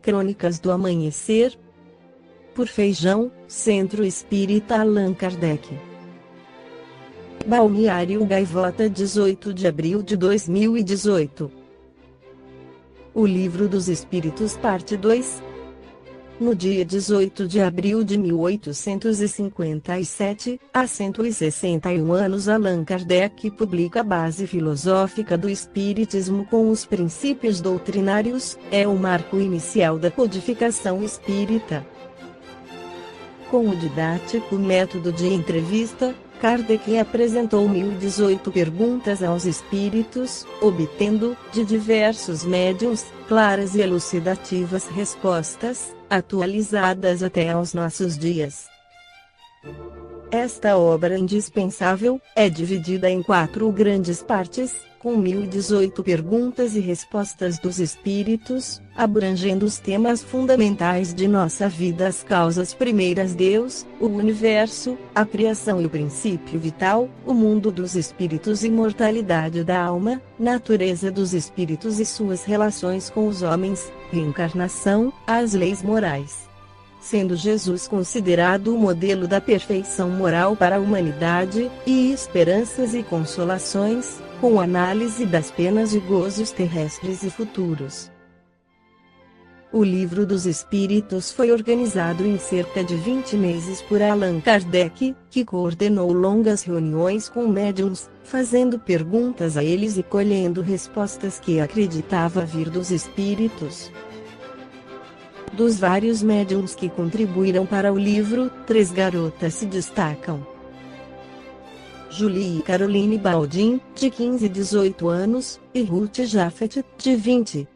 Crônicas do Amanhecer, por Feijão, Centro Espírita Allan Kardec. Balneário Gaivota, 18 de abril de 2018. O Livro dos Espíritos, parte 2. No dia 18 de abril de 1857, há 161 anos, Allan Kardec publica a Base Filosófica do Espiritismo com os princípios doutrinários, é o marco inicial da codificação espírita. Com o didático método de entrevista, Kardec apresentou 1018 perguntas aos espíritos, obtendo, de diversos médiuns, claras e elucidativas respostas, atualizadas até aos nossos dias. Esta obra indispensável é dividida em 4 grandes partes, com 1018 perguntas e respostas dos espíritos, abrangendo os temas fundamentais de nossa vida: as causas primeiras, Deus, o universo, a criação e o princípio vital, o mundo dos espíritos, imortalidade da alma, natureza dos espíritos e suas relações com os homens, reencarnação, as leis morais. Sendo Jesus considerado o modelo da perfeição moral para a humanidade, e esperanças e consolações, com análise das penas e gozos terrestres e futuros. O Livro dos Espíritos foi organizado em cerca de 20 meses por Allan Kardec, que coordenou longas reuniões com médiuns, fazendo perguntas a eles e colhendo respostas que acreditava vir dos espíritos. Dos vários médiuns que contribuíram para o livro, 3 garotas se destacam: Julie e Caroline Baldin, de 15 e 18 anos, e Ruth Jaffet, de 20.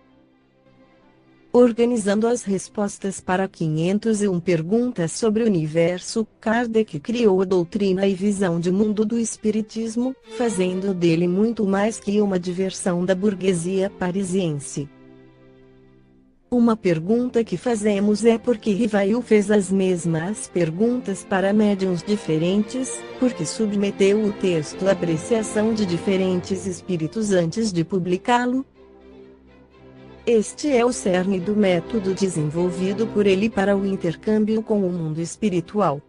Organizando as respostas para 501 perguntas sobre o universo, Kardec criou a doutrina e visão de mundo do espiritismo, fazendo dele muito mais que uma diversão da burguesia parisiense. Uma pergunta que fazemos é por que Rivail fez as mesmas perguntas para médiuns diferentes, porque submeteu o texto à apreciação de diferentes espíritos antes de publicá-lo. Este é o cerne do método desenvolvido por ele para o intercâmbio com o mundo espiritual.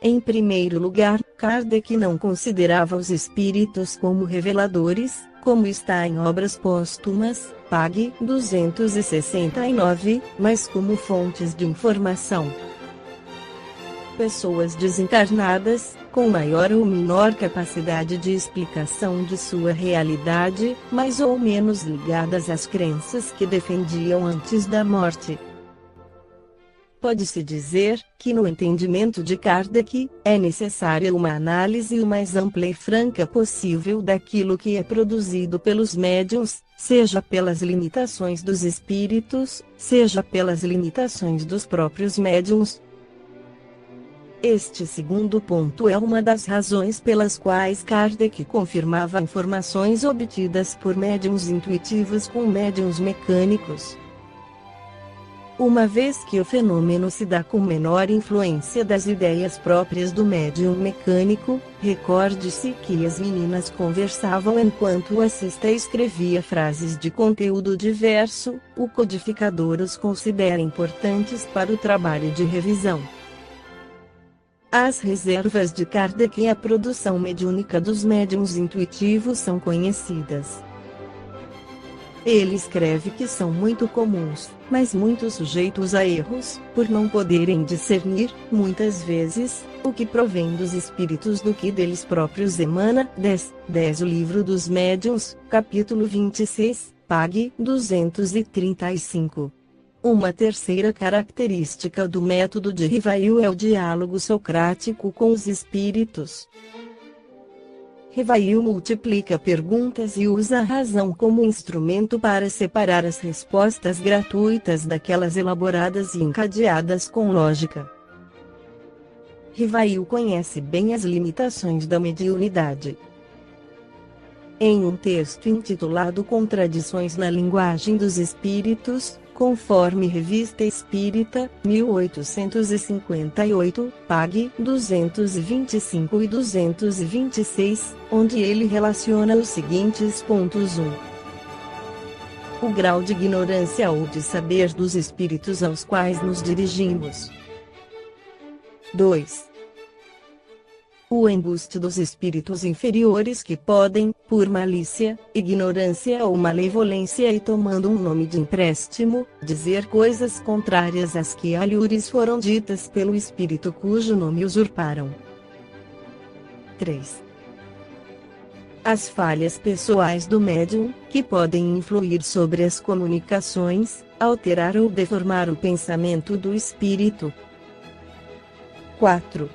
Em primeiro lugar, Kardec não considerava os espíritos como reveladores, como está em Obras Póstumas, pág. 269, mas como fontes de informação. Pessoas desencarnadas, com maior ou menor capacidade de explicação de sua realidade, mais ou menos ligadas às crenças que defendiam antes da morte. Pode-se dizer que, no entendimento de Kardec, é necessária uma análise o mais ampla e franca possível daquilo que é produzido pelos médiuns, seja pelas limitações dos espíritos, seja pelas limitações dos próprios médiuns. Este segundo ponto é uma das razões pelas quais Kardec confirmava informações obtidas por médiuns intuitivos com médiuns mecânicos. Uma vez que o fenômeno se dá com menor influência das ideias próprias do médium mecânico, recorde-se que as meninas conversavam enquanto o assista escrevia frases de conteúdo diverso, o codificador os considera importantes para o trabalho de revisão. As reservas de Kardec e a produção mediúnica dos médiuns intuitivos são conhecidas. Ele escreve que são muito comuns, mas muito sujeitos a erros, por não poderem discernir, muitas vezes, o que provém dos espíritos do que deles próprios emana. 10 O Livro dos Médiuns, capítulo 26, pág. 235. Uma terceira característica do método de Rivail é o diálogo socrático com os espíritos. Rivail multiplica perguntas e usa a razão como instrumento para separar as respostas gratuitas daquelas elaboradas e encadeadas com lógica. Rivail conhece bem as limitações da mediunidade. Em um texto intitulado Contradições na Linguagem dos Espíritos, conforme Revista Espírita, 1858, pág. 225 e 226, onde ele relaciona os seguintes pontos: 1. o grau de ignorância ou de saber dos espíritos aos quais nos dirigimos. 2. O embuste dos espíritos inferiores que podem, por malícia, ignorância ou malevolência e tomando um nome de empréstimo, dizer coisas contrárias às que alhures foram ditas pelo espírito cujo nome usurparam. 3. As falhas pessoais do médium, que podem influir sobre as comunicações, alterar ou deformar o pensamento do espírito. 4.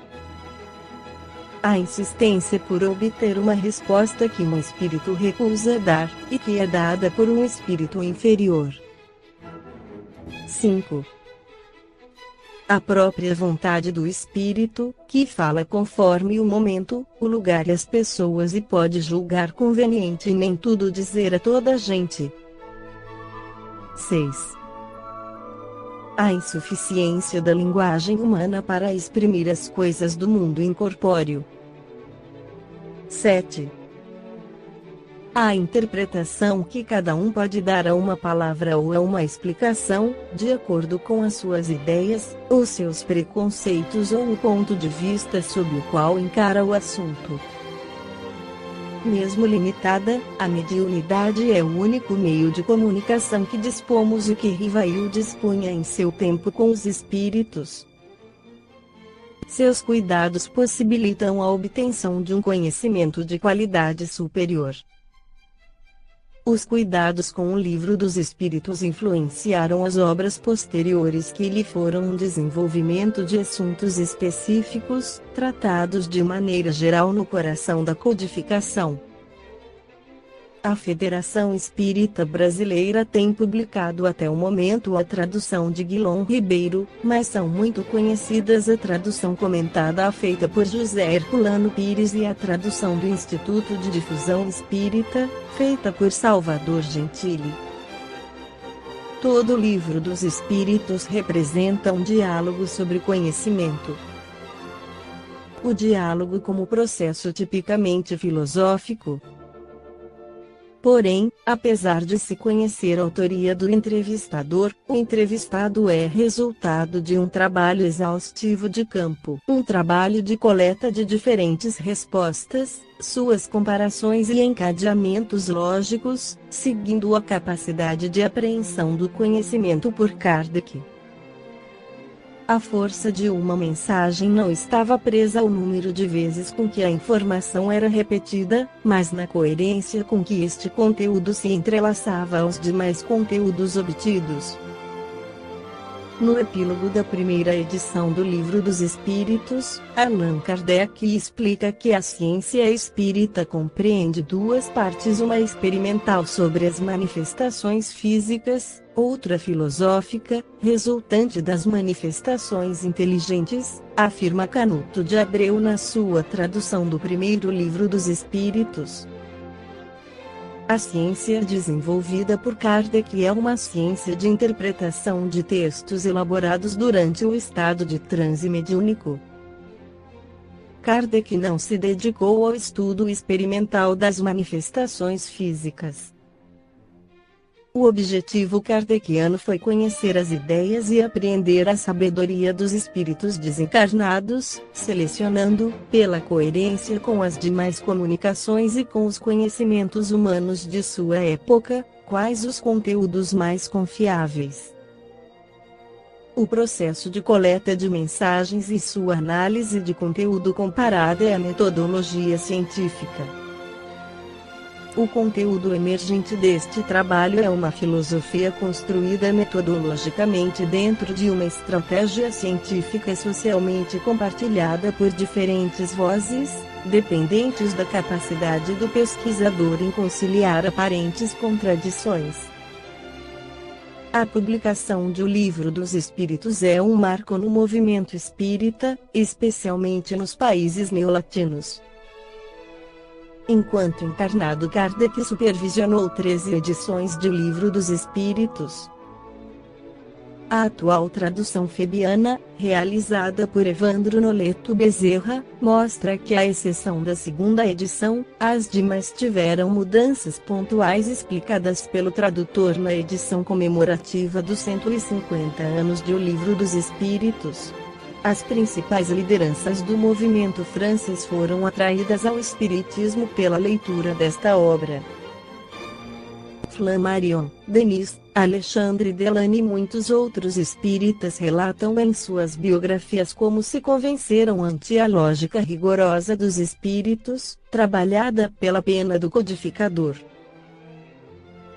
A insistência por obter uma resposta que um espírito recusa dar, e que é dada por um espírito inferior. 5. A própria vontade do espírito, que fala conforme o momento, o lugar e as pessoas e pode julgar conveniente e nem tudo dizer a toda a gente. 6. A insuficiência da linguagem humana para exprimir as coisas do mundo incorpóreo. 7. A interpretação que cada um pode dar a uma palavra ou a uma explicação, de acordo com as suas ideias, os seus preconceitos ou o ponto de vista sob o qual encara o assunto. Mesmo limitada, a mediunidade é o único meio de comunicação que dispomos e que Rivail dispunha em seu tempo com os espíritos. Seus cuidados possibilitam a obtenção de um conhecimento de qualidade superior. Os cuidados com o Livro dos Espíritos influenciaram as obras posteriores que lhe foram um desenvolvimento de assuntos específicos, tratados de maneira geral no coração da codificação. A Federação Espírita Brasileira tem publicado até o momento a tradução de Guilom Ribeiro, mas são muito conhecidas a tradução comentada feita por José Herculano Pires e a tradução do Instituto de Difusão Espírita, feita por Salvador Gentili. Todo o Livro dos Espíritos representa um diálogo sobre conhecimento. O diálogo como processo tipicamente filosófico. Porém, apesar de se conhecer a autoria do entrevistador, o entrevistado é resultado de um trabalho exaustivo de campo, um trabalho de coleta de diferentes respostas, suas comparações e encadeamentos lógicos, seguindo a capacidade de apreensão do conhecimento por Kardec. A força de uma mensagem não estava presa ao número de vezes com que a informação era repetida, mas na coerência com que este conteúdo se entrelaçava aos demais conteúdos obtidos. No epílogo da primeira edição do Livro dos Espíritos, Allan Kardec explica que a ciência espírita compreende duas partes: uma experimental sobre as manifestações físicas, outra filosófica, resultante das manifestações inteligentes, afirma Canuto de Abreu na sua tradução do primeiro Livro dos Espíritos. A ciência desenvolvida por Kardec é uma ciência de interpretação de textos elaborados durante o estado de transe mediúnico. Kardec não se dedicou ao estudo experimental das manifestações físicas. O objetivo kardeciano foi conhecer as ideias e apreender a sabedoria dos espíritos desencarnados, selecionando, pela coerência com as demais comunicações e com os conhecimentos humanos de sua época, quais os conteúdos mais confiáveis. O processo de coleta de mensagens e sua análise de conteúdo comparada é a metodologia científica. O conteúdo emergente deste trabalho é uma filosofia construída metodologicamente dentro de uma estratégia científica e socialmente compartilhada por diferentes vozes, dependentes da capacidade do pesquisador em conciliar aparentes contradições. A publicação de O Livro dos Espíritos é um marco no movimento espírita, especialmente nos países neolatinos. Enquanto encarnado, Kardec supervisionou 13 edições de O Livro dos Espíritos. A atual tradução febiana, realizada por Evandro Noleto Bezerra, mostra que, à exceção da segunda edição, as demais tiveram mudanças pontuais explicadas pelo tradutor na edição comemorativa dos 150 anos de O Livro dos Espíritos. As principais lideranças do movimento francês foram atraídas ao espiritismo pela leitura desta obra. Flammarion, Denis, Alexandre Delany e muitos outros espíritas relatam em suas biografias como se convenceram ante a lógica rigorosa dos espíritos, trabalhada pela pena do codificador.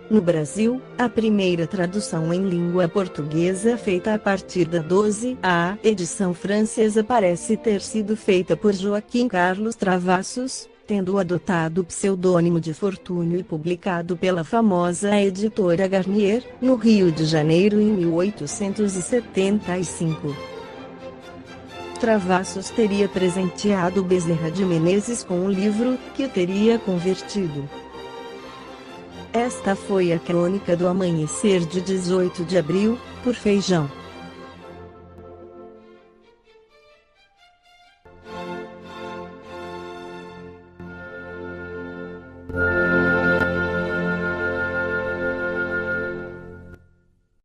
No Brasil, a primeira tradução em língua portuguesa feita a partir da 12ª edição francesa parece ter sido feita por Joaquim Carlos Travassos, tendo adotado o pseudônimo de Fortúnio e publicado pela famosa editora Garnier, no Rio de Janeiro em 1875. Travassos teria presenteado Bezerra de Menezes com um livro, que o teria convertido. Esta foi a crônica do amanhecer de 18 de abril, por Feijão.